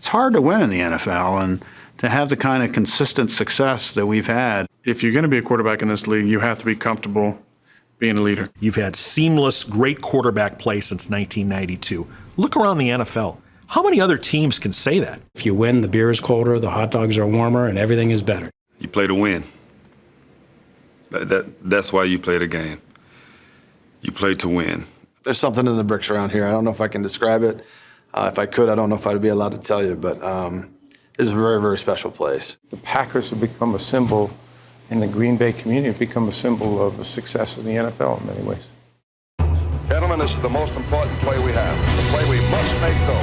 It's hard to win in the NFL, and to have the kind of consistent success that we've had. If you're going to be a quarterback in this league, you have to be comfortable being a leader. You've had seamless, great quarterback play since 1992. Look around the NFL. How many other teams can say that? If you win, the beer is colder, the hot dogs are warmer, and everything is better. You play to win. That's why you play the game. You play to win. There's something in the bricks around here. I don't know if I can describe it. If I could, I don't know if I'd be allowed to tell you, but this is a very, very special place. The Packers have become a symbol in the Green Bay community, have become a symbol of the success of the NFL in many ways. Gentlemen, this is the most important play we have. The play we must make, though.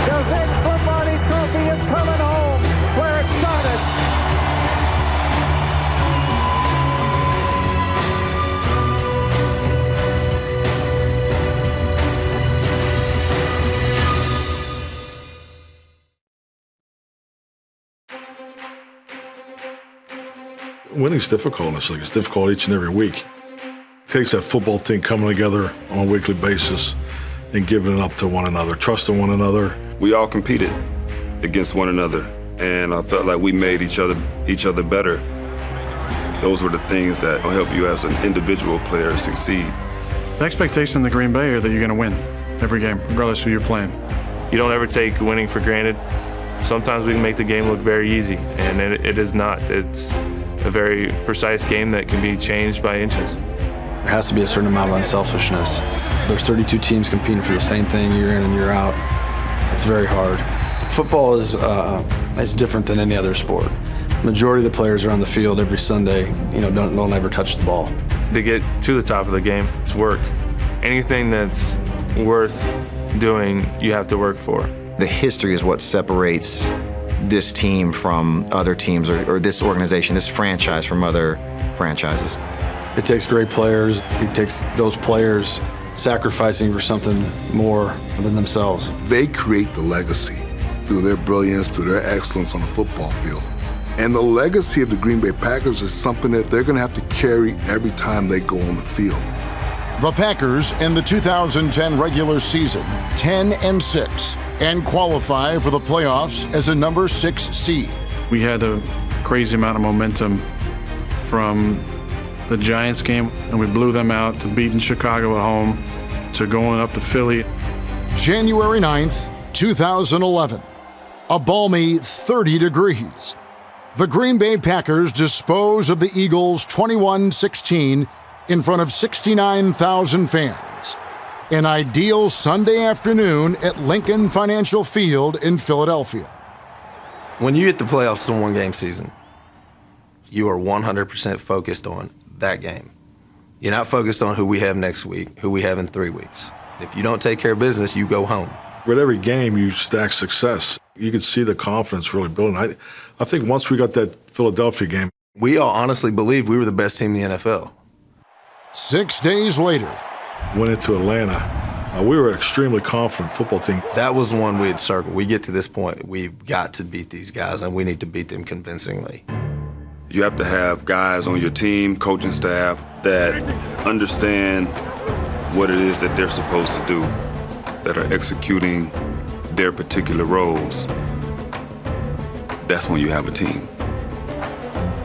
The Vince Lombardi Trophy is coming home where it started. Winning's difficult. It's difficult each and every week. It takes that football team coming together on a weekly basis and giving it up to one another, trusting one another. We all competed against one another, and I felt like we made each other better. Those were the things that will help you as an individual player succeed. The expectation in the Green Bay are that you're going to win every game, regardless of who you're playing. You don't ever take winning for granted. Sometimes we can make the game look very easy, and it is not. It's a very precise game that can be changed by inches. There has to be a certain amount of unselfishness. There's 32 teams competing for the same thing year in and year out. It's very hard. Football is different than any other sport. Majority of the players are on the field every Sunday, don't ever touch the ball. To get to the top of the game, it's work. Anything that's worth doing, you have to work for. The history is what separates this team from other teams or this organization, this franchise from other franchises. It takes great players. It takes those players sacrificing for something more than themselves. They create the legacy through their brilliance, through their excellence on the football field. And the legacy of the Green Bay Packers is something that they're going to have to carry every time they go on the field. The Packers in the 2010 regular season, 10-6, and qualify for the playoffs as a number 6 seed. We had a crazy amount of momentum from the Giants game, and we blew them out, to beating Chicago at home, to going up to Philly. January 9th, 2011, a balmy 30 degrees. The Green Bay Packers dispose of the Eagles 21-16 in front of 69,000 fans. An ideal Sunday afternoon at Lincoln Financial Field in Philadelphia. When you hit the playoffs in one game season, you are 100% focused on that game. You're not focused on who we have next week, who we have in 3 weeks. If you don't take care of business, you go home. With every game, you stack success. You could see the confidence really building. I think once we got that Philadelphia game, we all honestly believed we were the best team in the NFL. 6 days later, went into Atlanta. We were an extremely confident football team. That was one we had circled. We get to this point, we've got to beat these guys, and we need to beat them convincingly. You have to have guys on your team, coaching staff, that understand what it is that they're supposed to do, that are executing their particular roles. That's when you have a team.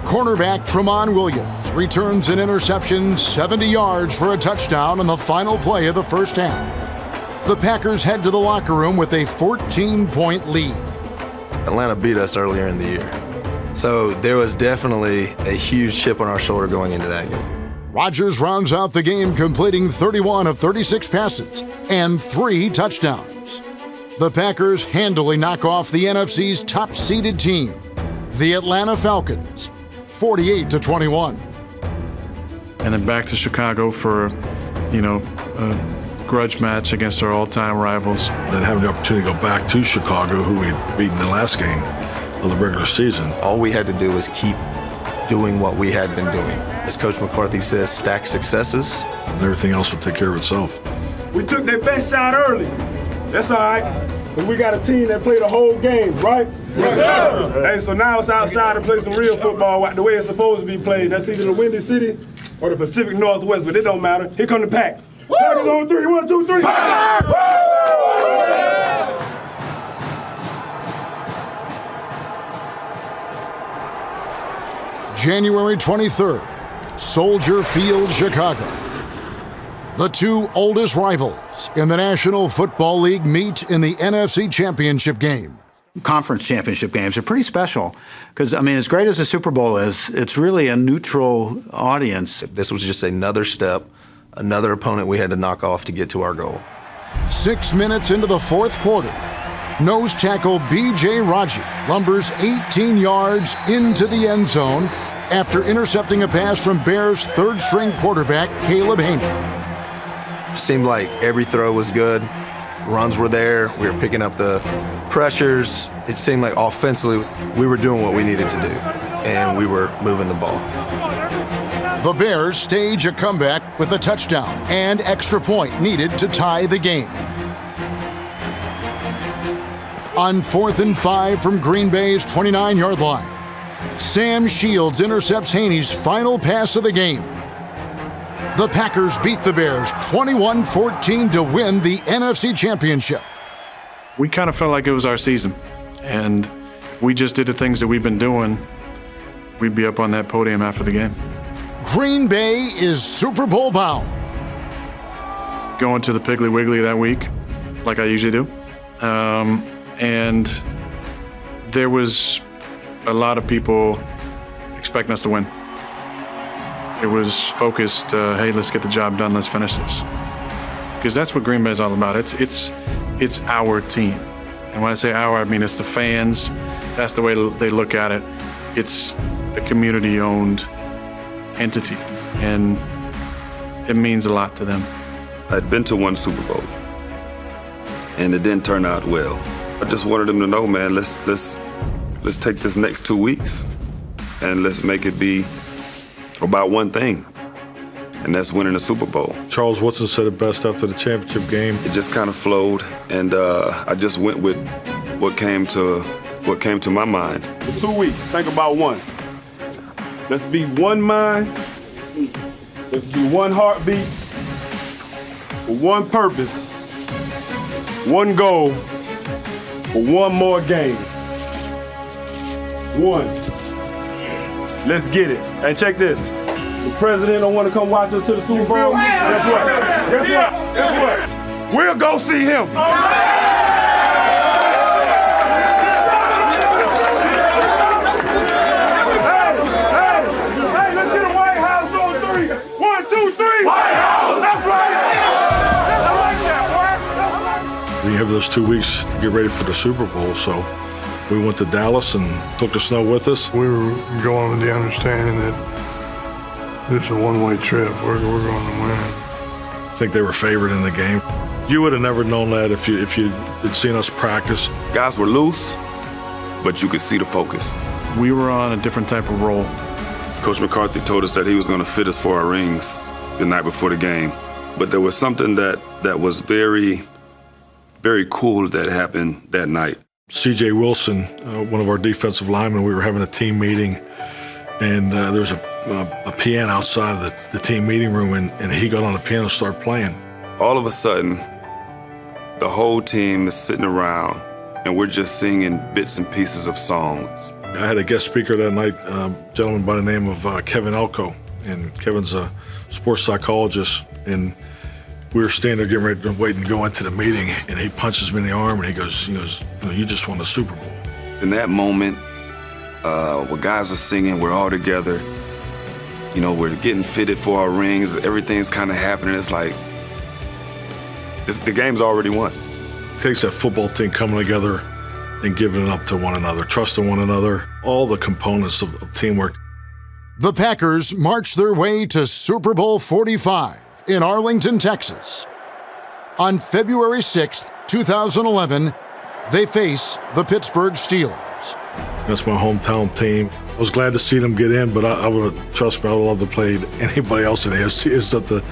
Cornerback Tramon Williams returns an interception 70 yards for a touchdown on the final play of the first half. The Packers head to the locker room with a 14-point lead. Atlanta beat us earlier in the year, so there was definitely a huge chip on our shoulder going into that game. Rodgers rounds out the game, completing 31 of 36 passes and 3 touchdowns. The Packers handily knock off the NFC's top-seeded team, the Atlanta Falcons, 48-21. And then back to Chicago for, a grudge match against our all-time rivals. Then having the opportunity to go back to Chicago, who we'd beaten the last game of the regular season. All we had to do was keep doing what we had been doing. As Coach McCarthy says, stack successes. And everything else will take care of itself. We took their best shot early. That's all right. But we got a team that played the whole game, right? Yes, sir. Hey, so now it's outside to play some real football the way it's supposed to be played. That's either the Windy City or the Pacific Northwest, but it don't matter. Here come the Pack. Packers on 3, 1, 2, 3. January 23rd, Soldier Field, Chicago. The two oldest rivals in the National Football League meet in the NFC Championship game. Conference championship games are pretty special because, I mean, as great as the Super Bowl is, it's really a neutral audience. This was just another step, another opponent we had to knock off to get to our goal. 6 minutes into the fourth quarter, nose tackle B.J. Raji lumbers 18 yards into the end zone after intercepting a pass from Bears' third-string quarterback, Caleb Haney. Seemed like every throw was good. Runs were there. We were picking up the pressures. It seemed like offensively we were doing what we needed to do, and we were moving the ball. The Bears stage a comeback with a touchdown and extra point needed to tie the game. On 4th and 5 from Green Bay's 29-yard line, Sam Shields intercepts Haney's final pass of the game. The Packers beat the Bears 21-14 to win the NFC Championship. We kind of felt like it was our season, and if we just did the things that we've been doing, we'd be up on that podium after the game. Green Bay is Super Bowl bound. Going to the Piggly Wiggly that week, like I usually do, and there was a lot of people expecting us to win. It was focused, hey, let's get the job done, let's finish this. Because that's what Green Bay is all about. It's our team. And when I say our, I mean it's the fans. That's the way they look at it. It's a community-owned entity, and it means a lot to them. I'd been to one Super Bowl, and it didn't turn out well. I just wanted them to know, man, let's take this next 2 weeks, and let's make it be about one thing, and that's winning the Super Bowl. Charles Woodson said it best after the championship game. It just kind of flowed, and I just went with what came to my mind. For 2 weeks, think about one. Let's be one mind. Let's be one heartbeat. For one purpose. One goal. For one more game. One. Let's get it. And check this. The president don't want to come watch us to the Super Bowl. Guess what? Guess what? We'll go see him. Hey, let's get a White House on 3. 1, 2, 3. White House. That's right. I like that, boy. We have those 2 weeks to get ready for the Super Bowl, so we went to Dallas and took the snow with us. We were going with the understanding that this is a one-way trip. We're going to win. I think they were favored in the game. You would have never known that if you had seen us practice. Guys were loose, but you could see the focus. We were on a different type of roll. Coach McCarthy told us that he was going to fit us for our rings the night before the game. But there was something that was very, very cool that happened that night. C.J. Wilson, one of our defensive linemen, we were having a team meeting, and there was a piano outside of the team meeting room, and he got on the piano and started playing. All of a sudden, the whole team is sitting around, and we're just singing bits and pieces of songs. I had a guest speaker that night, a gentleman by the name of Kevin Elko, and Kevin's a sports psychologist, and we were standing there getting ready to wait and go into the meeting, and he punches me in the arm, and he goes, you just won the Super Bowl. In that moment, where guys are singing, we're all together, we're getting fitted for our rings, everything's kind of happening. It's like, the game's already won. It takes that football team coming together and giving it up to one another, trusting one another, all the components of teamwork. The Packers march their way to Super Bowl 45 in Arlington, Texas. On February 6th, 2011, they face the Pittsburgh Steelers. That's my hometown team. I was glad to see them get in, but I would have, trust me, I would love to play anybody else in the AFC except the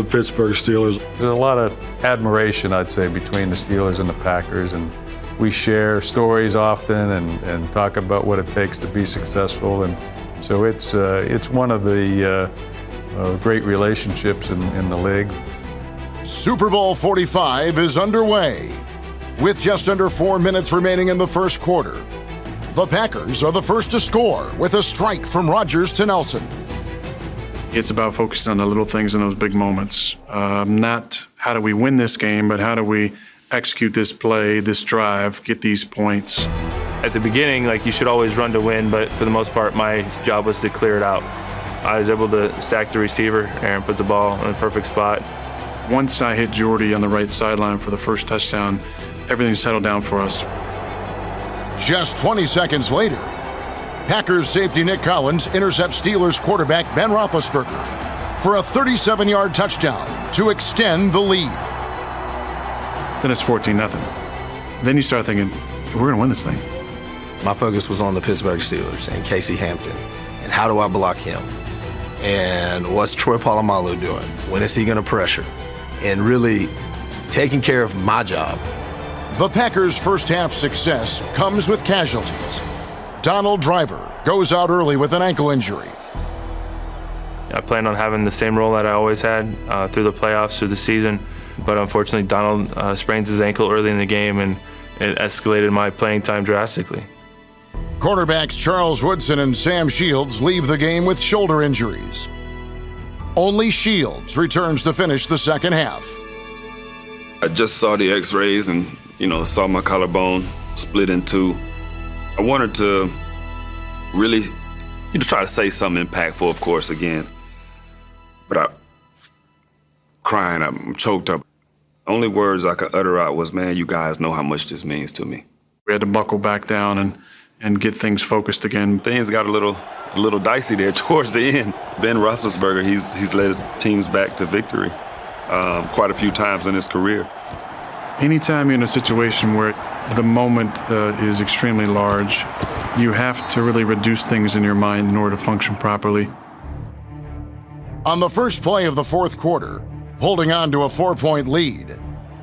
Pittsburgh Steelers. There's a lot of admiration, I'd say, between the Steelers and the Packers, and we share stories often and talk about what it takes to be successful, and so it's one of the great relationships in the league. Super Bowl 45 is underway. With just under 4 minutes remaining in the first quarter, The Packers are the first to score with a strike from Rodgers to Nelson. It's about focusing on the little things in those big moments. Not how do we win this game, but how do we execute this play, this drive, get these points. At the beginning, you should always run to win, but for the most part, my job was to clear it out. I was able to stack the receiver and put the ball in the perfect spot. Once I hit Jordy on the right sideline for the first touchdown, everything settled down for us. Just 20 seconds later, Packers safety Nick Collins intercepts Steelers quarterback Ben Roethlisberger for a 37-yard touchdown to extend the lead. Then it's 14-0. Then you start thinking, we're going to win this thing. My focus was on the Pittsburgh Steelers and Casey Hampton. And how do I block him? And what's Troy Polamalu doing? When is he going to pressure? And really taking care of my job. The Packers' first half success comes with casualties. Donald Driver goes out early with an ankle injury. I planned on having the same role that I always had through the playoffs, through the season. But unfortunately, Donald sprains his ankle early in the game, and it escalated my playing time drastically. Cornerbacks Charles Woodson and Sam Shields leave the game with shoulder injuries. Only Shields returns to finish the second half. I just saw the x-rays and, saw my collarbone split in two. I wanted to really, try to say something impactful, of course, again. But I'm choked up. Only words I could utter out was, man, you guys know how much this means to me. We had to buckle back down and get things focused again. Things got a little dicey there towards the end. Ben Roethlisberger, he's led his teams back to victory quite a few times in his career. Anytime you're in a situation where the moment is extremely large, you have to really reduce things in your mind in order to function properly. On the first play of the fourth quarter, holding on to a 4-point lead,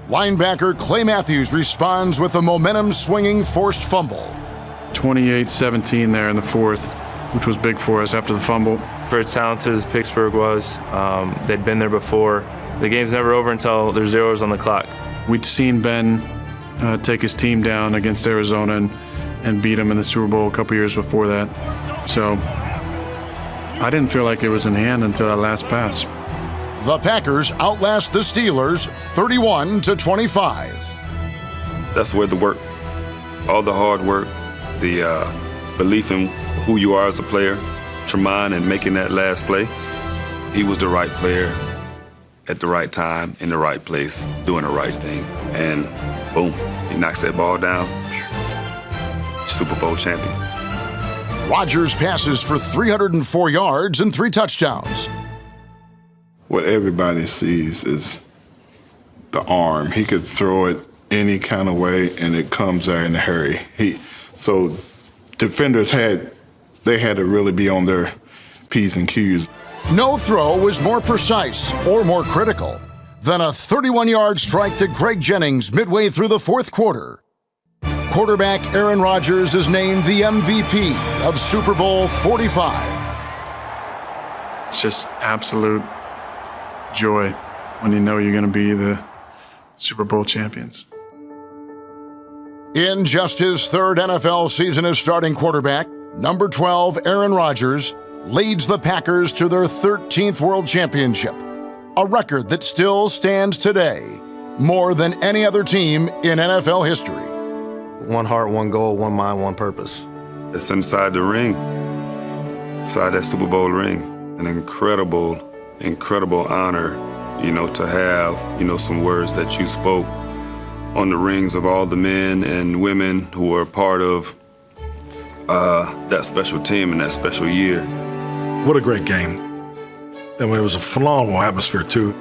linebacker Clay Matthews responds with a momentum-swinging forced fumble. 28-17 there in the fourth, which was big for us after the fumble. For as talented as Pittsburgh was, they'd been there before. The game's never over until there's zeros on the clock. We'd seen Ben take his team down against Arizona and beat him in the Super Bowl a couple years before that. So I didn't feel like it was in hand until that last pass. The Packers outlast the Steelers 31-25. That's where the work, all the hard work, the belief in who you are as a player, Tramon, and making that last play, he was the right player at the right time, in the right place, doing the right thing. And boom, he knocks that ball down. Super Bowl champion. Rodgers passes for 304 yards and 3 touchdowns. What everybody sees is the arm. He could throw it any kind of way, and it comes there in a hurry. So defenders had to really be on their P's and Q's. No throw was more precise or more critical than a 31-yard strike to Greg Jennings midway through the fourth quarter. Quarterback Aaron Rodgers is named the MVP of Super Bowl 45. It's just absolute joy when you know you're going to be the Super Bowl champions. In just his third NFL season as starting quarterback, number 12 Aaron Rodgers leads the Packers to their 13th World Championship, a record that still stands today more than any other team in NFL history. One heart, one goal, one mind, one purpose. It's inside the ring, inside that Super Bowl ring. An incredible honor, to have, some words that you spoke on the rings of all the men and women who were part of that special team and that special year. What a great game. I mean, it was a phenomenal atmosphere, too.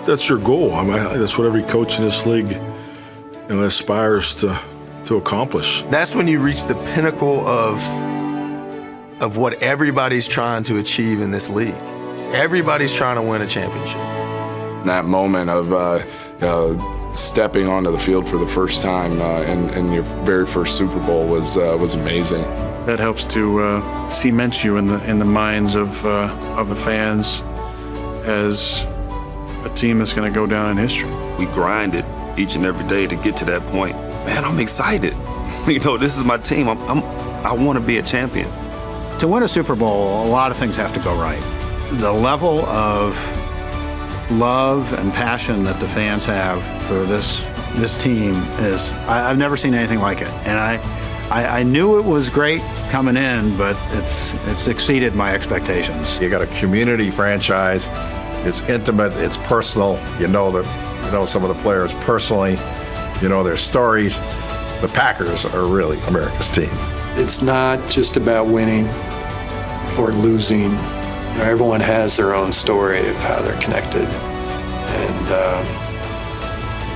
That's your goal. I mean, that's what every coach in this league aspires to accomplish. That's when you reach the pinnacle of what everybody's trying to achieve in this league. Everybody's trying to win a championship. That moment of stepping onto the field for the first time in your very first Super Bowl was amazing. That helps to cement you in the minds of the fans as a team that's going to go down in history. We grinded each and every day to get to that point. Man, I'm excited. This is my team. I want to be a champion. To win a Super Bowl, a lot of things have to go right. The level of love and passion that the fans have for this team is, I've never seen anything like it. And I knew it was great coming in, but it's exceeded my expectations. You got a community franchise. It's intimate. It's personal. You know some of the players personally. You know their stories. The Packers are really America's team. It's not just about winning or losing. Everyone has their own story of how they're connected, and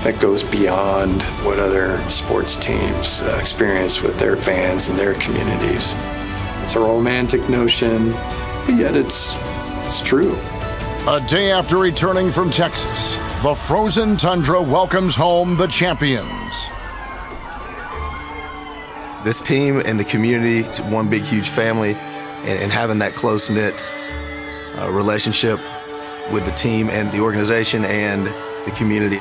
that goes beyond what other sports teams experience with their fans and their communities. It's a romantic notion, but yet it's true. A day after returning from Texas, the frozen tundra welcomes home the champions. This team and the community, it's one big, huge family, and having that close-knit relationship with the team and the organization and the community.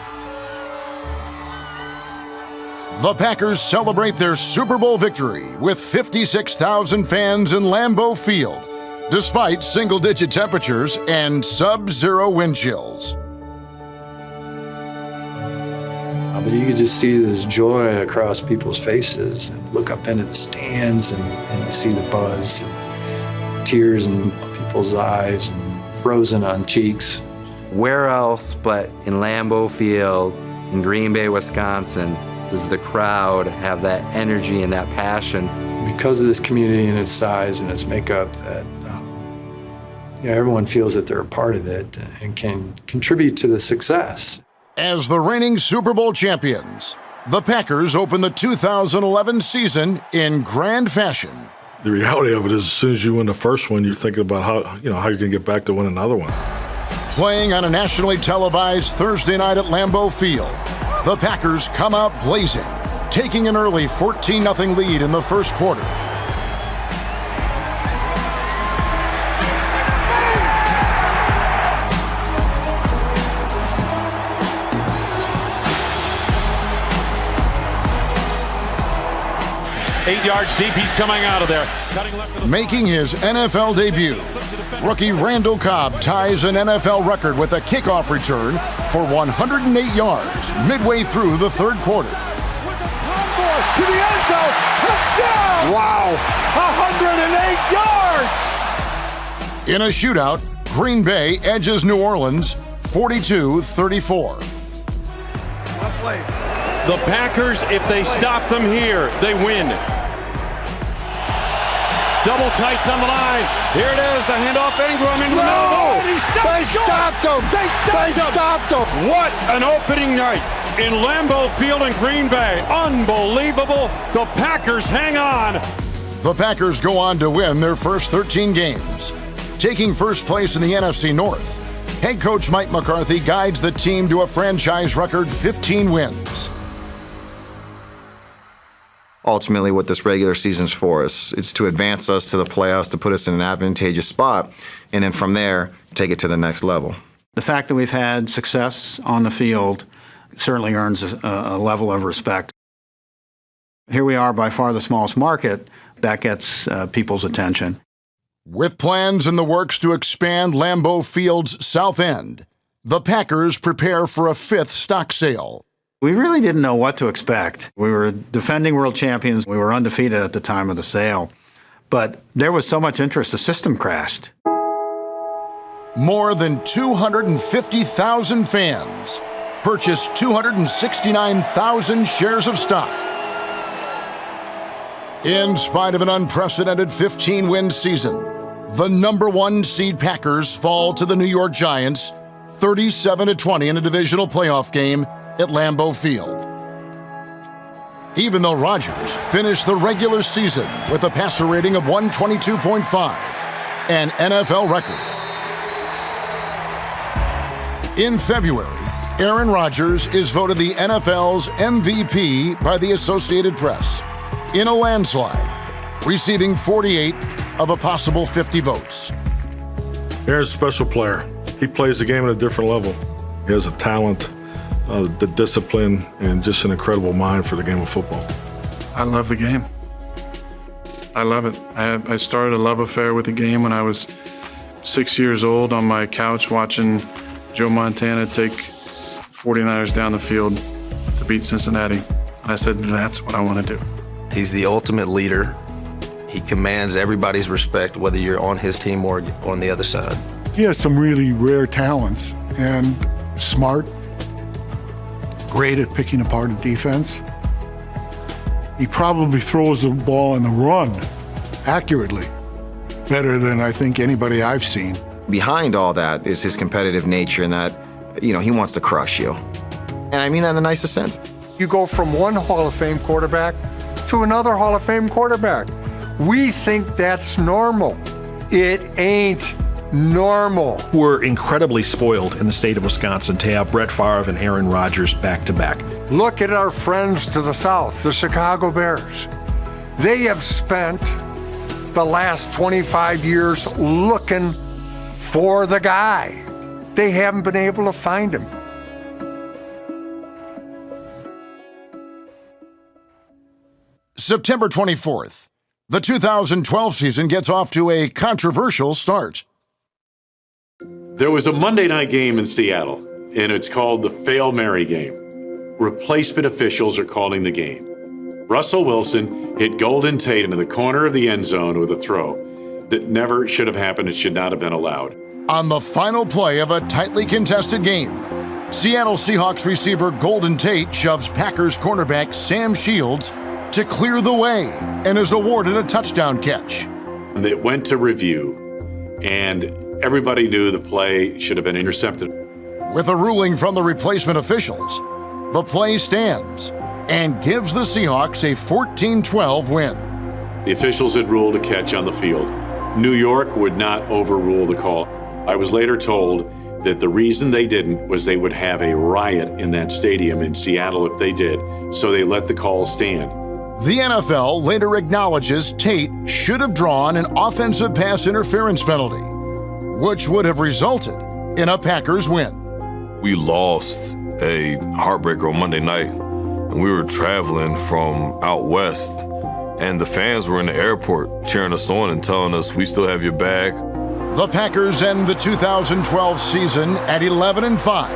The Packers celebrate their Super Bowl victory with 56,000 fans in Lambeau Field, despite single-digit temperatures and sub-zero wind chills. But you could just see this joy across people's faces and look up into the stands and you see the buzz and tears in people's eyes and frozen on cheeks. Where else but in Lambeau Field in Green Bay, Wisconsin, does the crowd have that energy and that passion? Because of this community and its size and its makeup, that everyone feels that they're a part of it and can contribute to the success. As the reigning Super Bowl champions, the Packers open the 2011 season in grand fashion. The reality of it is, as soon as you win the first one, you're thinking about how you're going to get back to win another one. Playing on a nationally televised Thursday night at Lambeau Field, the Packers come out blazing, taking an early 14-0 lead in the first quarter. Eight yards deep, he's coming out of there. Making his NFL debut, rookie Randall Cobb ties an NFL record with a kickoff return for 108 yards midway through the third quarter. To the end zone, touchdown! Wow, 108 yards! In a shootout, Green Bay edges New Orleans 42-34. The Packers, if they stop them here, they win. Double tights on the line. Here it is, the handoff, Ingram into the middle. They stopped him. What an opening night in Lambeau Field in Green Bay. Unbelievable. The Packers hang on. The Packers go on to win their first 13 games, taking first place in the NFC North. Head coach Mike McCarthy guides the team to a franchise record 15 wins. Ultimately, what this regular season's for us, it's to advance us to the playoffs, to put us in an advantageous spot, and then from there, take it to the next level. The fact that we've had success on the field certainly earns a level of respect. Here we are, by far the smallest market. That gets people's attention. With plans in the works to expand Lambeau Field's south end, the Packers prepare for a fifth stock sale. We really didn't know what to expect. We were defending world champions. We were undefeated at the time of the sale. But there was so much interest, the system crashed. More than 250,000 fans purchased 269,000 shares of stock. In spite of an unprecedented 15-win season, the number one seed Packers fall to the New York Giants 37-20 in a divisional playoff game at Lambeau Field. Even though Rodgers finished the regular season with a passer rating of 122.5, an NFL record. In February, Aaron Rodgers is voted the NFL's MVP by the Associated Press in a landslide, receiving 48 of a possible 50 votes. Aaron's a special player. He plays the game at a different level. He has the talent, the discipline, and just an incredible mind for the game of football. I love the game. I love it. I started a love affair with the game when I was 6 years old on my couch watching Joe Montana take 49ers down the field to beat Cincinnati. And I said, that's what I want to do. He's the ultimate leader. He commands everybody's respect, whether you're on his team or on the other side. He has some really rare talents and smart, great at picking apart a defense. He probably throws the ball in the run accurately, better than I think anybody I've seen. Behind all that is his competitive nature and that, he wants to crush you. And I mean that in the nicest sense. You go from one Hall of Fame quarterback to another Hall of Fame quarterback. We think that's normal. It ain't normal. We're incredibly spoiled in the state of Wisconsin to have Brett Favre and Aaron Rodgers back to back. Look at our friends to the south, the Chicago Bears. They have spent the last 25 years looking for the guy. They haven't been able to find him. September 24th. The 2012 season gets off to a controversial start. There was a Monday night game in Seattle, and it's called the Fail Mary game. Replacement officials are calling the game. Russell Wilson hit Golden Tate into the corner of the end zone with a throw that never should have happened. It should not have been allowed. On the final play of a tightly contested game, Seattle Seahawks receiver Golden Tate shoves Packers cornerback Sam Shields to clear the way and is awarded a touchdown catch. And it went to review, and everybody knew the play should have been intercepted. With a ruling from the replacement officials, the play stands and gives the Seahawks a 14-12 win. The officials had ruled a catch on the field. New York would not overrule the call. I was later told that the reason they didn't was they would have a riot in that stadium in Seattle if they did, so they let the call stand. The NFL later acknowledges Tate should have drawn an offensive pass interference penalty, which would have resulted in a Packers win. We lost a heartbreaker on Monday night, and we were traveling from out west, and the fans were in the airport cheering us on and telling us, we still have your bag. The Packers end the 2012 season at 11-5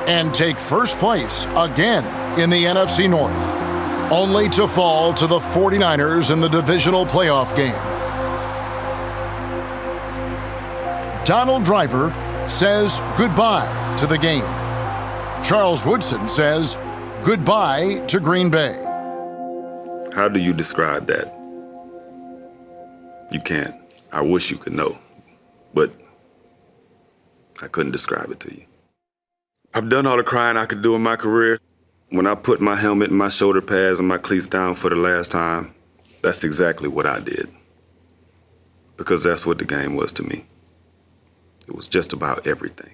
and take first place again in the NFC North, only to fall to the 49ers in the divisional playoff game. Donald Driver says goodbye to the game. Charles Woodson says goodbye to Green Bay. How do you describe that? You can't. I wish you could know, but I couldn't describe it to you. I've done all the crying I could do in my career. When I put my helmet and my shoulder pads and my cleats down for the last time, that's exactly what I did. Because that's what the game was to me. It was just about everything.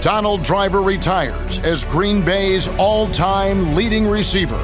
Donald Driver retires as Green Bay's all-time leading receiver.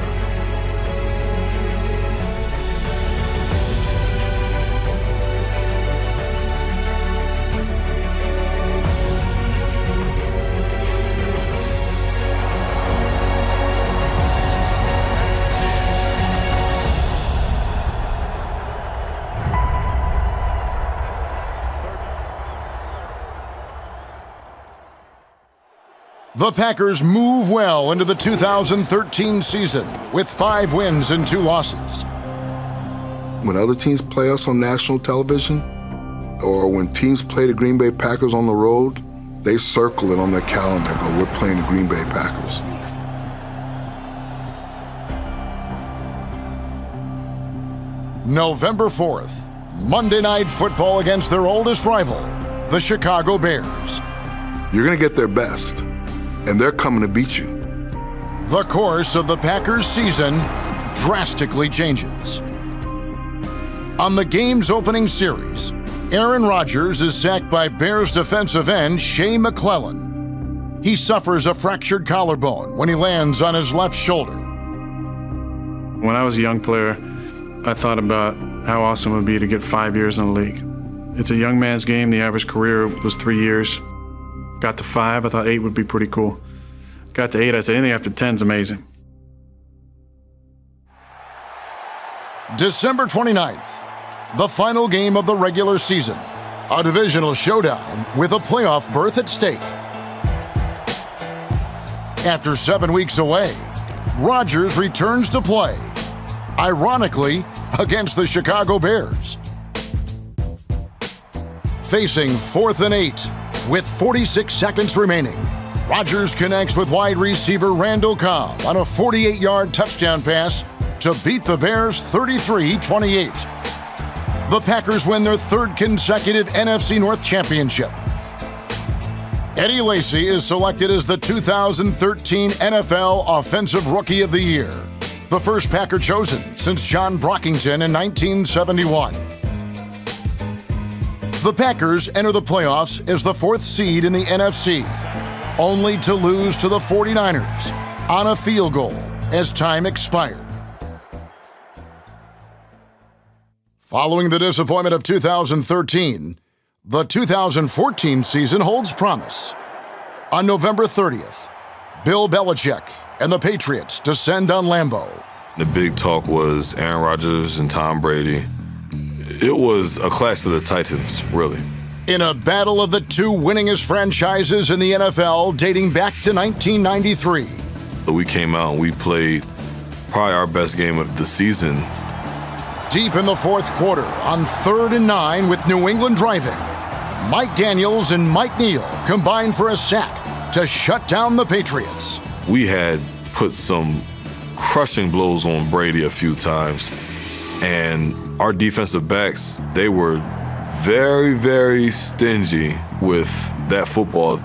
The Packers move well into the 2013 season with 5 wins and 2 losses. When other teams play us on national television, or when teams play the Green Bay Packers on the road, they circle it on their calendar and go, we're playing the Green Bay Packers. November 4th, Monday Night Football against their oldest rival, the Chicago Bears. You're going to get their best, and they're coming to beat you. The course of the Packers' season drastically changes. On the game's opening series, Aaron Rodgers is sacked by Bears defensive end Shea McClellan. He suffers a fractured collarbone when he lands on his left shoulder. When I was a young player, I thought about how awesome it would be to get 5 years in the league. It's a young man's game. The average career was 3 years. Got to 5, I thought 8 would be pretty cool. Got to 8, I said anything after 10 is amazing. December 29th, the final game of the regular season. A divisional showdown with a playoff berth at stake. After 7 weeks away, Rodgers returns to play, ironically, against the Chicago Bears. Facing 4th and 8, with 46 seconds remaining, Rodgers connects with wide receiver Randall Cobb on a 48-yard touchdown pass to beat the Bears 33-28. The Packers win their 3rd consecutive NFC North championship. Eddie Lacy is selected as the 2013 NFL Offensive Rookie of the Year, the first Packer chosen since John Brockington in 1971. The Packers enter the playoffs as the 4th seed in the NFC, only to lose to the 49ers on a field goal as time expired. Following the disappointment of 2013, the 2014 season holds promise. On November 30th, Bill Belichick and the Patriots descend on Lambeau. The big talk was Aaron Rodgers and Tom Brady. It was a clash of the Titans, really. In a battle of the 2 winningest franchises in the NFL dating back to 1993. We came out and we played probably our best game of the season. Deep in the 4th quarter, on 3rd and 9 with New England driving, Mike Daniels and Mike Neal combined for a sack to shut down the Patriots. We had put some crushing blows on Brady a few times, and our defensive backs, they were very, very stingy with that football.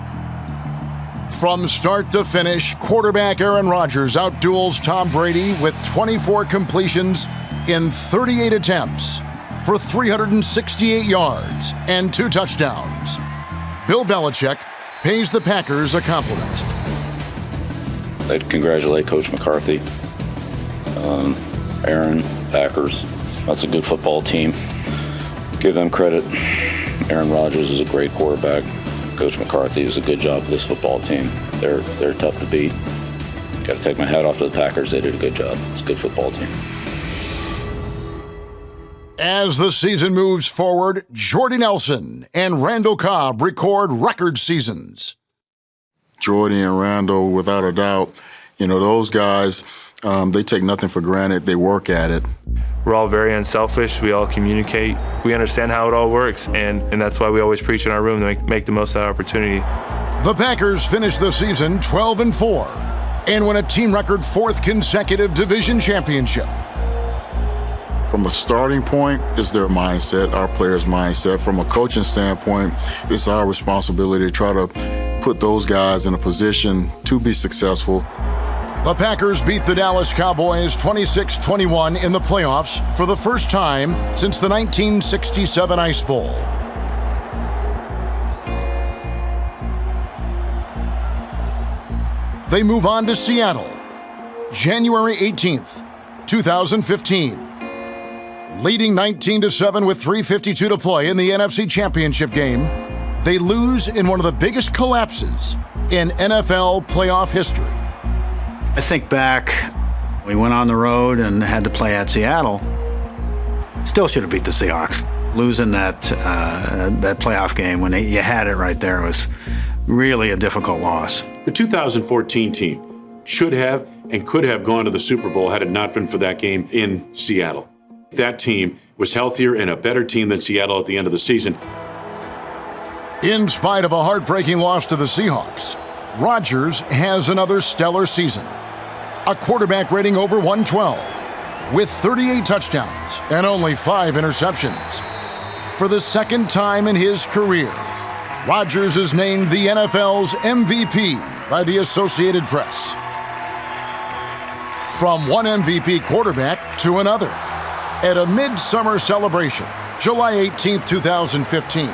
From start to finish, quarterback Aaron Rodgers outduels Tom Brady with 24 completions in 38 attempts for 368 yards and 2 touchdowns. Bill Belichick pays the Packers a compliment. I'd congratulate Coach McCarthy, Aaron, Packers. That's a good football team. Give them credit. Aaron Rodgers is a great quarterback. Coach McCarthy does a good job with this football team. They're tough to beat. Got to take my hat off to the Packers. They did a good job. It's a good football team. As the season moves forward, Jordy Nelson and Randall Cobb record record seasons. Jordy and Randall, without a doubt, those guys, they take nothing for granted. They work at it. We're all very unselfish. We all communicate. We understand how it all works, and that's why we always preach in our room to make the most of that opportunity. The Packers finish the season 12-4 and win a team record 4th consecutive division championship. From a starting point, it's their mindset, our players' mindset. From a coaching standpoint, it's our responsibility to try to put those guys in a position to be successful. The Packers beat the Dallas Cowboys 26-21 in the playoffs for the first time since the 1967 Ice Bowl. They move on to Seattle, January 18th, 2015. Leading 19-7 with 3:52 to play in the NFC Championship game, they lose in one of the biggest collapses in NFL playoff history. I think back, we went on the road and had to play at Seattle. Still should have beat the Seahawks. Losing that playoff game when you had it right there was really a difficult loss. The 2014 team should have and could have gone to the Super Bowl had it not been for that game in Seattle. That team was healthier and a better team than Seattle at the end of the season. In spite of a heartbreaking loss to the Seahawks, Rodgers has another stellar season. A quarterback rating over 112, with 38 touchdowns and only 5 interceptions. For the 2nd time in his career, Rodgers is named the NFL's MVP by the Associated Press. From one MVP quarterback to another, At a midsummer celebration, July 18, 2015,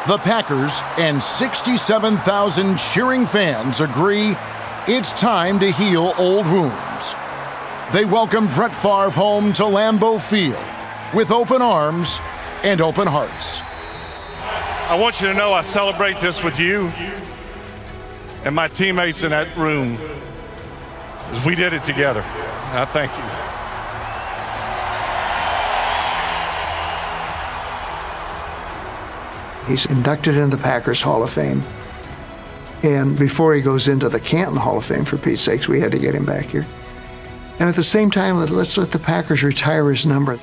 the Packers and 67,000 cheering fans agree it's time to heal old wounds. They welcome Brett Favre home to Lambeau Field with open arms and open hearts. I want you to know I celebrate this with you and my teammates in that room, as we did it together. And I thank you. He's inducted into the Packers Hall of Fame. And before he goes into the Canton Hall of Fame, for Pete's sakes, we had to get him back here. And at the same time, let's let the Packers retire his number.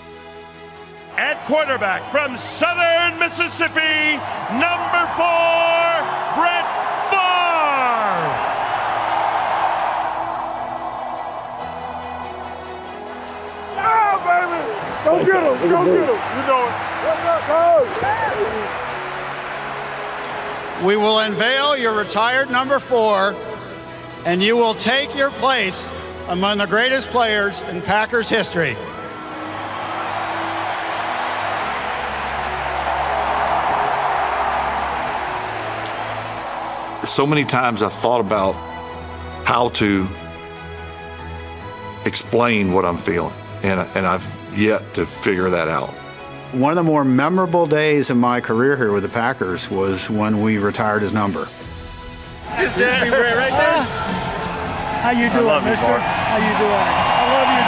At quarterback from Southern Mississippi, number 4, Brett Favre. Oh, baby! Go get him! Go get him! You know it. Go! We will unveil your retired number 4, and you will take your place among the greatest players in Packers history. So many times I've thought about how to explain what I'm feeling, and I've yet to figure that out. One of the more memorable days in my career here with the Packers was when we retired his number. Right there. How you doing, mister? How you doing? I love you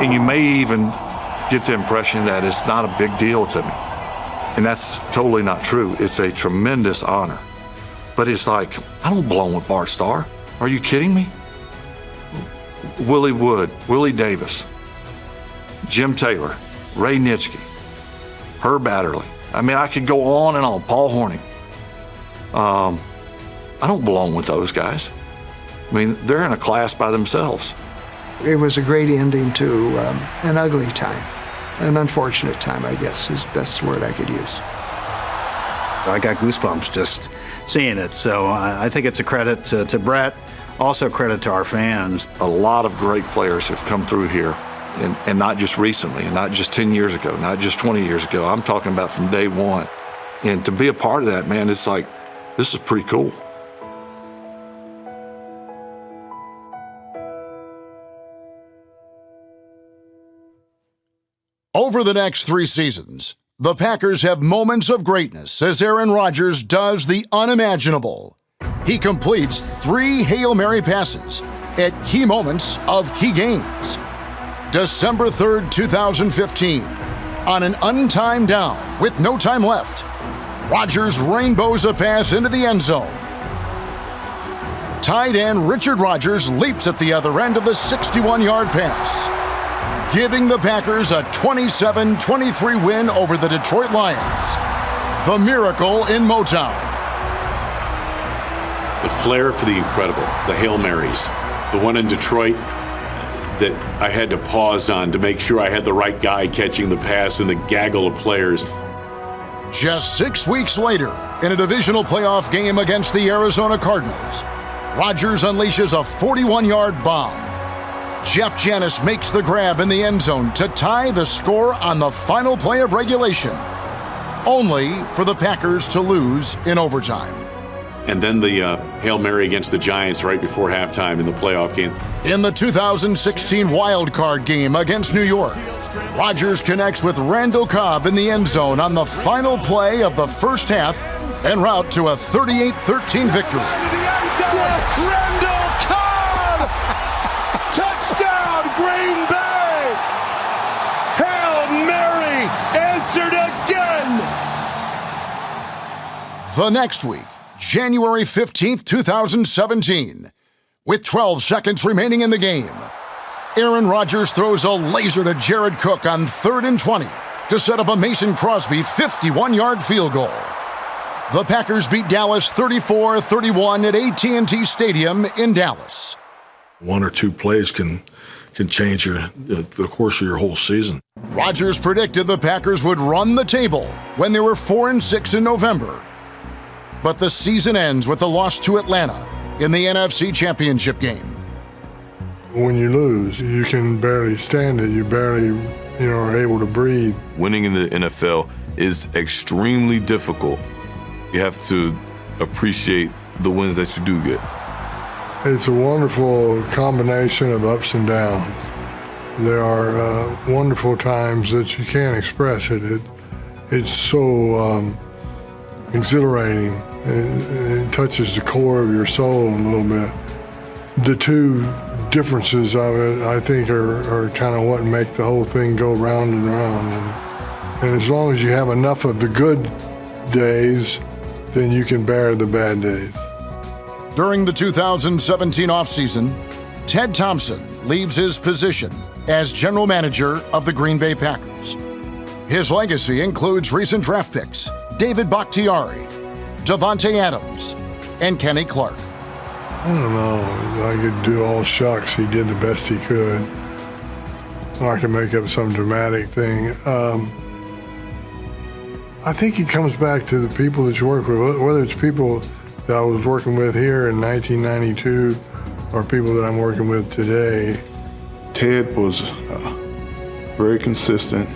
dearly. And you may even get the impression that it's not a big deal to me. And that's totally not true. It's a tremendous honor. But it's like, I don't belong with Bart Starr. Are you kidding me? Willie Wood, Willie Davis, Jim Taylor, Ray Nitschke, Herb Adderley. I mean, I could go on and on. Paul Hornung. I don't belong with those guys. I mean, they're in a class by themselves. It was a great ending to an ugly time. An unfortunate time, I guess, is the best word I could use. I got goosebumps just seeing it. So I think it's a credit to Brett, also credit to our fans. A lot of great players have come through here, and not just recently, and not just 10 years ago, not just 20 years ago. I'm talking about from day one. And to be a part of that, man, it's like, this is pretty cool. Over the next 3 seasons, the Packers have moments of greatness as Aaron Rodgers does the unimaginable. He completes 3 Hail Mary passes at key moments of key games. December 3rd, 2015, on an untimed down with no time left, Rodgers rainbows a pass into the end zone. Tight end Richard Rodgers leaps at the other end of the 61-yard pass, giving the Packers a 27-23 win over the Detroit Lions. The miracle in Motown. The flair for the incredible, the Hail Marys. The one in Detroit that I had to pause on to make sure I had the right guy catching the pass and the gaggle of players. Just 6 weeks later, in a divisional playoff game against the Arizona Cardinals, Rodgers unleashes a 41-yard bomb. Jeff Janis makes the grab in the end zone to tie the score on the final play of regulation, only for the Packers to lose in overtime. And then the Hail Mary against the Giants right before halftime in the playoff game. In the 2016 wild card game against New York, Rodgers connects with Randall Cobb in the end zone on the final play of the first half en route to a 38-13 victory. Yes. Randall Cobb! Touchdown, Green Bay! Hail Mary answered again! The next week, January 15th, 2017, with 12 seconds remaining in the game, Aaron Rodgers throws a laser to Jared Cook on 3rd and 20 to set up a Mason Crosby 51-yard field goal. The Packers beat Dallas 34-31 at AT&T Stadium in Dallas. 1 or 2 plays can change the course of your whole season. Rodgers predicted the Packers would run the table when they were 4-6 in November. But the season ends with a loss to Atlanta in the NFC Championship game. When you lose, you can barely stand it. You barely, are able to breathe. Winning in the NFL is extremely difficult. You have to appreciate the wins that you do get. It's a wonderful combination of ups and downs. There are wonderful times that you can't express it. It's so exhilarating. It touches the core of your soul a little bit. The two differences of it, I think, are kind of what make the whole thing go round and round. And as long as you have enough of the good days, then you can bear the bad days. During the 2017 offseason, Ted Thompson leaves his position as general manager of the Green Bay Packers. His legacy includes recent draft picks David Bakhtiari, Davante Adams, and Kenny Clark. I don't know. I could do all shucks. He did the best he could. Or I could make up some dramatic thing. I think it comes back to the people that you work with, whether it's people that I was working with here in 1992 or people that I'm working with today. Ted was very consistent,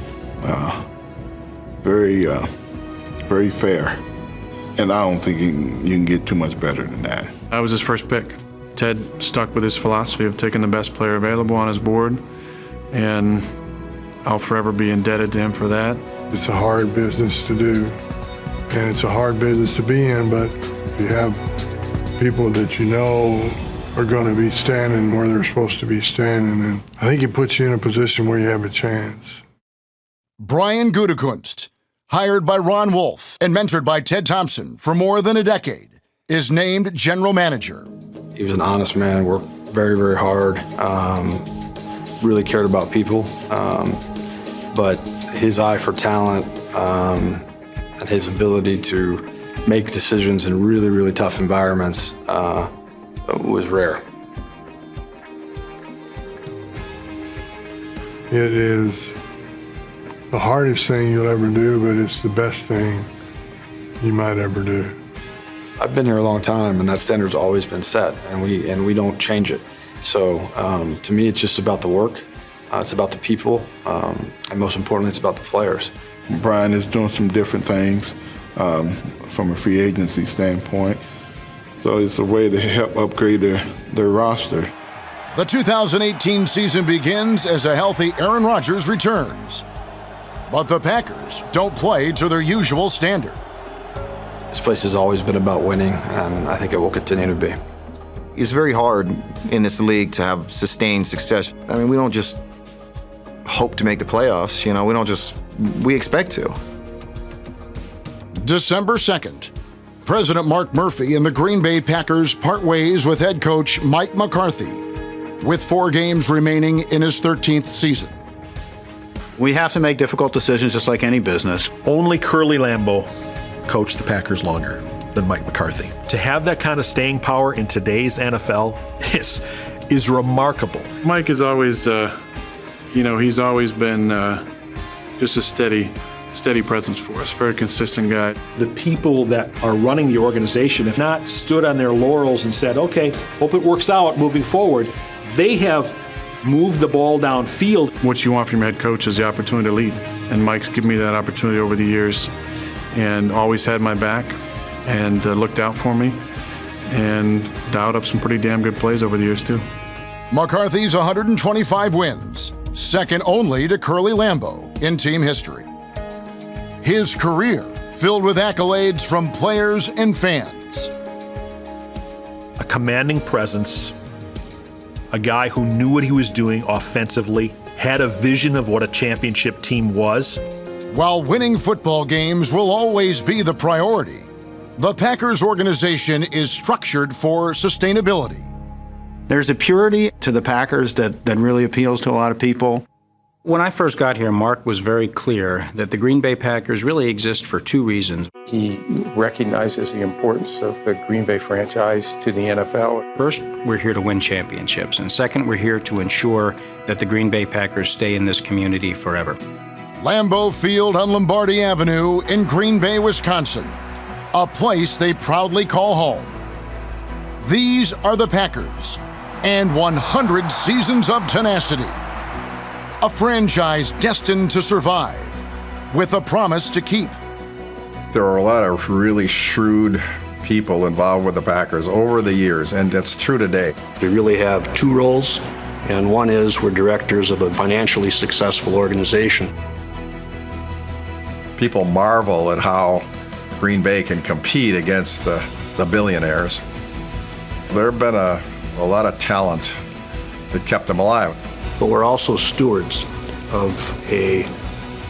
very fair, and I don't think you can get too much better than that. I was his first pick. Ted stuck with his philosophy of taking the best player available on his board, and I'll forever be indebted to him for that. It's a hard business to do, and it's a hard business to be in, but if you have people that you know are going to be standing where they're supposed to be standing, and I think it puts you in a position where you have a chance. Brian Gutekunst, hired by Ron Wolf and mentored by Ted Thompson for more than a decade, is named general manager. He was an honest man, worked very, very hard, really cared about people, but his eye for talent and his ability to make decisions in really, really tough environments was rare. It is the hardest thing you'll ever do, but it's the best thing you might ever do. I've been here a long time, and that standard's always been set, and we don't change it. So to me, it's just about the work. It's about the people, and most importantly, it's about the players. Brian is doing some different things from a free agency standpoint. So it's a way to help upgrade their roster. The 2018 season begins as a healthy Aaron Rodgers returns. But the Packers don't play to their usual standard. This place has always been about winning, and I think it will continue to be. It's very hard in this league to have sustained success. I mean, we don't just hope to make the playoffs, we expect to. December 2nd, President Mark Murphy and the Green Bay Packers part ways with head coach Mike McCarthy, with 4 games remaining in his 13th season. We have to make difficult decisions just like any business. Only Curly Lambeau coached the Packers longer than Mike McCarthy. To have that kind of staying power in today's NFL is remarkable. Mike is always, he's always been just a steady presence for us, very consistent guy. The people that are running the organization have not stood on their laurels and said, okay, hope it works out moving forward. They have moved the ball downfield. What you want from your head coach is the opportunity to lead, and Mike's given me that opportunity over the years and always had my back and looked out for me and dialed up some pretty damn good plays over the years too. McCarthy's 125 wins, second only to Curly Lambeau in team history. His career filled with accolades from players and fans. A commanding presence, a guy who knew what he was doing offensively, had a vision of what a championship team was. While winning football games will always be the priority, the Packers organization is structured for sustainability. There's a purity to the Packers that really appeals to a lot of people. When I first got here, Mark was very clear that the Green Bay Packers really exist for 2 reasons. He recognizes the importance of the Green Bay franchise to the NFL. First, we're here to win championships. And second, we're here to ensure that the Green Bay Packers stay in this community forever. Lambeau Field on Lombardi Avenue in Green Bay, Wisconsin, a place they proudly call home. These are the Packers, and 100 seasons of tenacity. A franchise destined to survive with a promise to keep. There are a lot of really shrewd people involved with the Packers over the years, and that's true today. We really have two roles, and one is we're directors of a financially successful organization. People marvel at how Green Bay can compete against the billionaires. There have been a lot of talent that kept them alive. But we're also stewards of a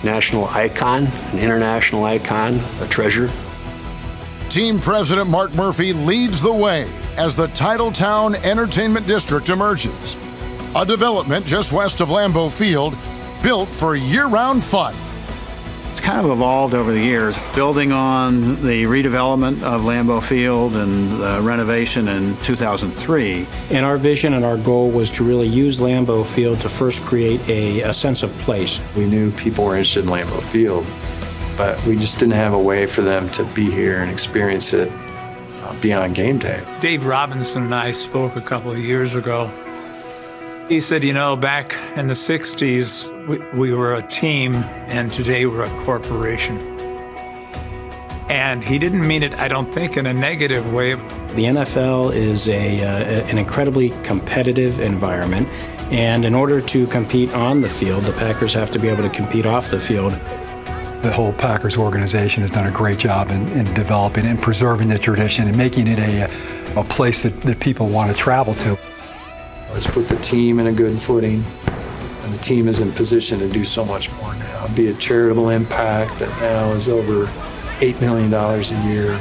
national icon, an international icon, a treasure. Team President Mark Murphy leads the way as the Titletown Entertainment District emerges. A development just west of Lambeau Field, built for year-round fun. It's kind of evolved over the years, building on the redevelopment of Lambeau Field and renovation in 2003. And our vision and our goal was to really use Lambeau Field to first create a sense of place. We knew people were interested in Lambeau Field, but we just didn't have a way for them to be here and experience it beyond game day. Dave Robinson and I spoke a couple of years ago. He said, you know, back in the 60s, we were a team, and today we're a corporation. And he didn't mean it, I don't think, in a negative way. The NFL is an incredibly competitive environment, and in order to compete on the field, the Packers have to be able to compete off the field. The whole Packers organization has done a great job in developing and preserving the tradition and making it a place that people want to travel to. Let's put the team in a good footing, and the team is in position to do so much more now. Be a charitable impact that now is over $8 million a year.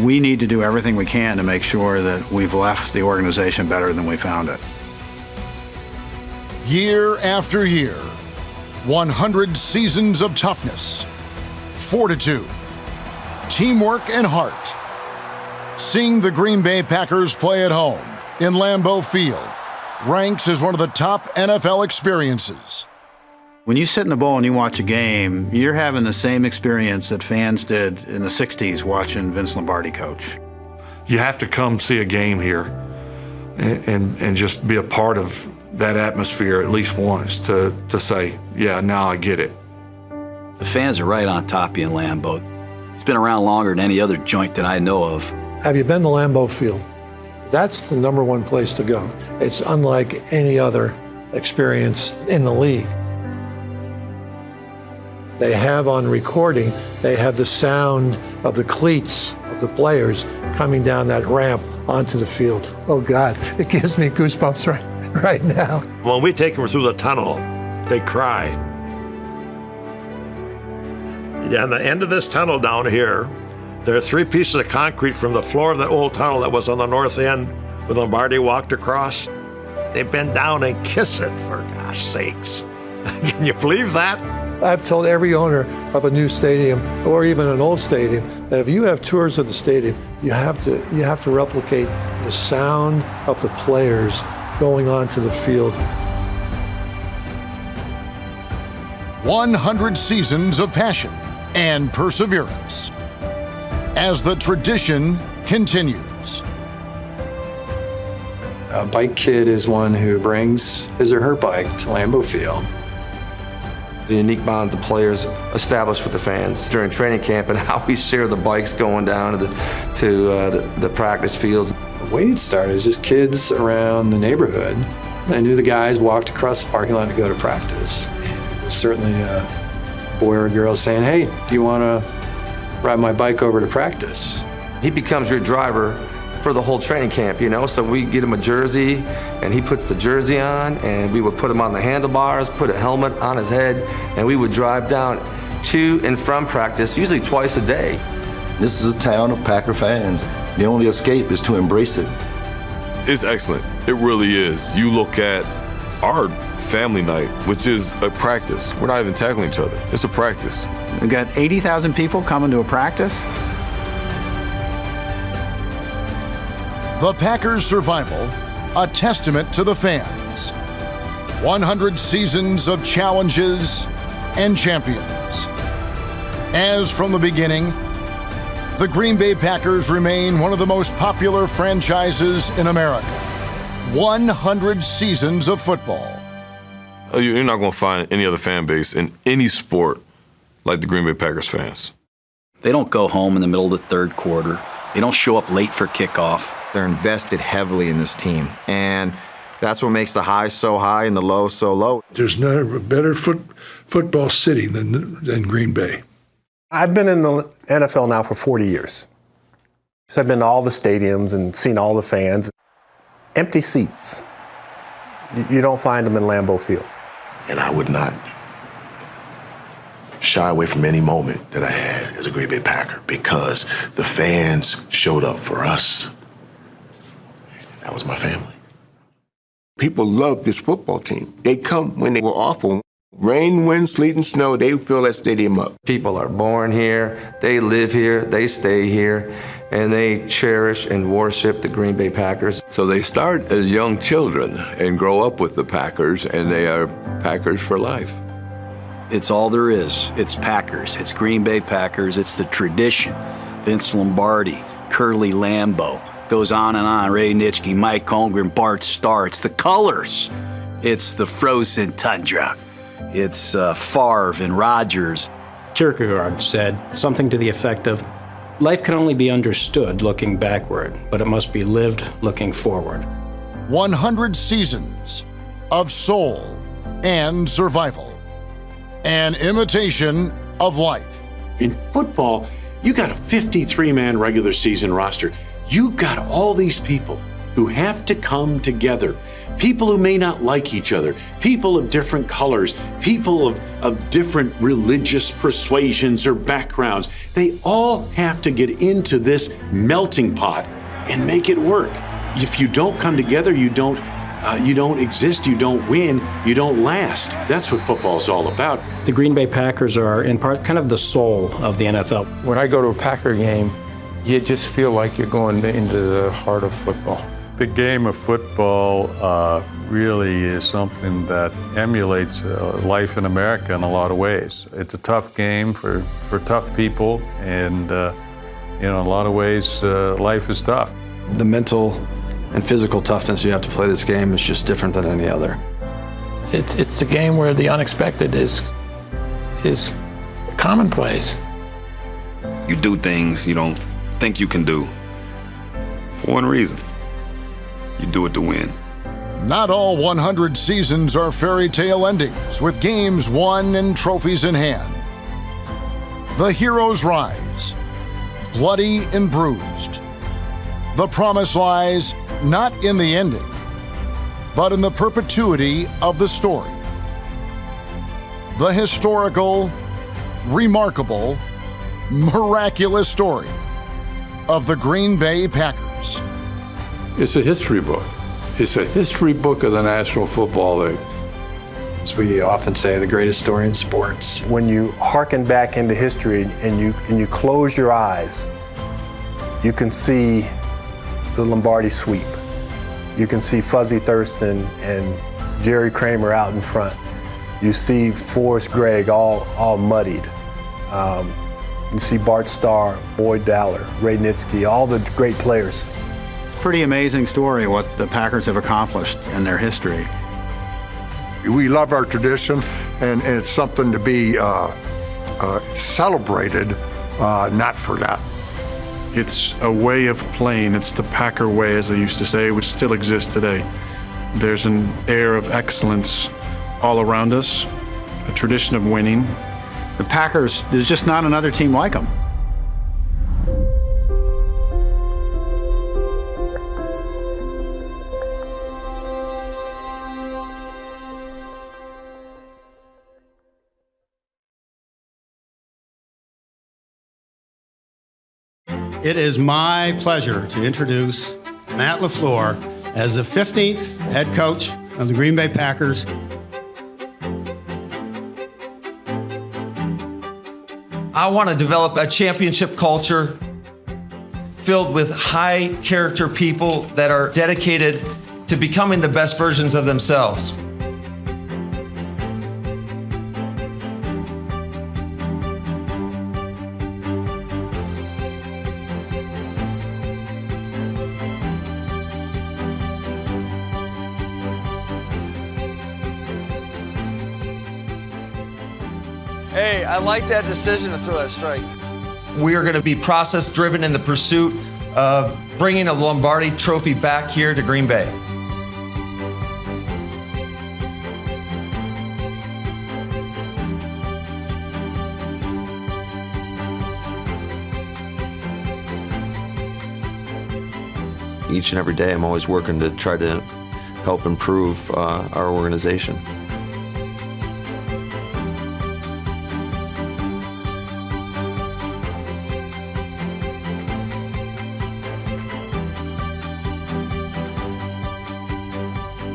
We need to do everything we can to make sure that we've left the organization better than we found it. Year after year, 100 seasons of toughness, fortitude, teamwork, and heart. Seeing the Green Bay Packers play at home in Lambeau Field ranks as one of the top NFL experiences. When you sit in the bowl and you watch a game, you're having the same experience that fans did in the 60s watching Vince Lombardi coach. You have to come see a game here and just be a part of that atmosphere at least once to say, yeah, now I get it. The fans are right on top of you in Lambeau. It's been around longer than any other joint that I know of. Have you been to Lambeau Field? That's the number one place to go. It's unlike any other experience in the league. They have on recording, they have the sound of the cleats of the players coming down that ramp onto the field. Oh God, it gives me goosebumps right now. When we take them through the tunnel, they cry. Yeah, on the end of this tunnel down here, there are 3 pieces of concrete from the floor of that old tunnel that was on the north end when Lombardi walked across. They bend down and kiss it, for gosh sakes. Can you believe that? I've told every owner of a new stadium or even an old stadium that if you have tours of the stadium, you have to replicate the sound of the players going onto the field. 100 seasons of passion and perseverance as the tradition continues. A bike kid is one who brings his or her bike to Lambeau Field. The unique bond the players establish with the fans during training camp and how we share the bikes going down to the practice fields. The way it started is just kids around the neighborhood. I knew the guys walked across the parking lot to go to practice. And it was certainly a boy or a girl saying, hey, do you want to ride my bike over to practice? He becomes your driver for the whole training camp, you know? So we get him a jersey, and he puts the jersey on, and we would put him on the handlebars, put a helmet on his head, and we would drive down to and from practice, usually twice a day. This is a town of Packer fans. The only escape is to embrace it. It's excellent. It really is. You look at our family night, which is a practice. We're not even tackling each other. It's a practice. We've got 80,000 people coming to a practice. The Packers' survival, a testament to the fans. 100 seasons of challenges and champions. As from the beginning, the Green Bay Packers remain one of the most popular franchises in America. 100 seasons of football. You're not going to find any other fan base in any sport like the Green Bay Packers fans. They don't go home in the middle of the third quarter. They don't show up late for kickoff. They're invested heavily in this team, and that's what makes the highs so high and the lows so low. There's no better football city than Green Bay. I've been in the NFL now for 40 years. So I've been to all the stadiums and seen all the fans. Empty seats. You don't find them in Lambeau Field. And I would not shy away from any moment that I had as a Green Bay Packer because the fans showed up for us. That was my family. People love this football team. They come when they were awful. Rain, wind, sleet, and snow, they fill that stadium up. People are born here, they live here, they stay here, and they cherish and worship the Green Bay Packers. So they start as young children and grow up with the Packers, and they are Packers for life. It's all there is. It's Packers. It's Green Bay Packers. It's the tradition. Vince Lombardi, Curly Lambeau, goes on and on. Ray Nitschke, Mike Holmgren, Bart Starr. It's the colors. It's the frozen tundra. It's Favre and Rodgers. Kierkegaard said something to the effect of, life can only be understood looking backward, but it must be lived looking forward. 100 seasons of soul and survival. An imitation of life. In football, you got a 53-man regular season roster. You've got all these people who have to come together. People who may not like each other, people of different colors, people of different religious persuasions or backgrounds. They all have to get into this melting pot and make it work. If you don't come together, you don't exist, you don't win, you don't last. That's what football is all about. The Green Bay Packers are in part kind of the soul of the NFL. When I go to a Packer game, you just feel like you're going into the heart of football. The game of football really is something that emulates life in America in a lot of ways. It's a tough game for tough people, and in a lot of ways, life is tough. The mental and physical toughness you have to play this game is just different than any other. It's a game where the unexpected is commonplace. You do things you don't think you can do for one reason. You do it to win. Not all 100 seasons are fairy tale endings with games won and trophies in hand. The heroes rise, bloody and bruised. The promise lies not in the ending, but in the perpetuity of the story. The historical, remarkable, miraculous story of the Green Bay Packers. It's a history book. It's a history book of the National Football League. As we often say, the greatest story in sports. When you hearken back into history and you close your eyes, you can see the Lombardi sweep. You can see Fuzzy Thurston and Jerry Kramer out in front. You see Forrest Gregg all muddied. You see Bart Starr, Boyd Dowler, Ray Nitschke, all the great players. Pretty amazing story what the Packers have accomplished in their history. We love our tradition, and it's something to be celebrated, not forgotten. It's a way of playing. It's the Packer way, as they used to say, which still exists today. There's an air of excellence all around us, a tradition of winning. The Packers, there's just not another team like them. It is my pleasure to introduce Matt LaFleur as the 15th head coach of the Green Bay Packers. I want to develop a championship culture filled with high character people that are dedicated to becoming the best versions of themselves. Hey, I like that decision to throw that strike. We are going to be process driven in the pursuit of bringing a Lombardi trophy back here to Green Bay. Each and every day, I'm always working to try to help improve our organization.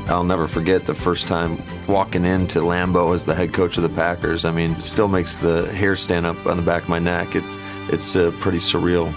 I'll never forget the first time walking into Lambeau as the head coach of the Packers. I mean, it still makes the hair stand up on the back of my neck. It's pretty surreal.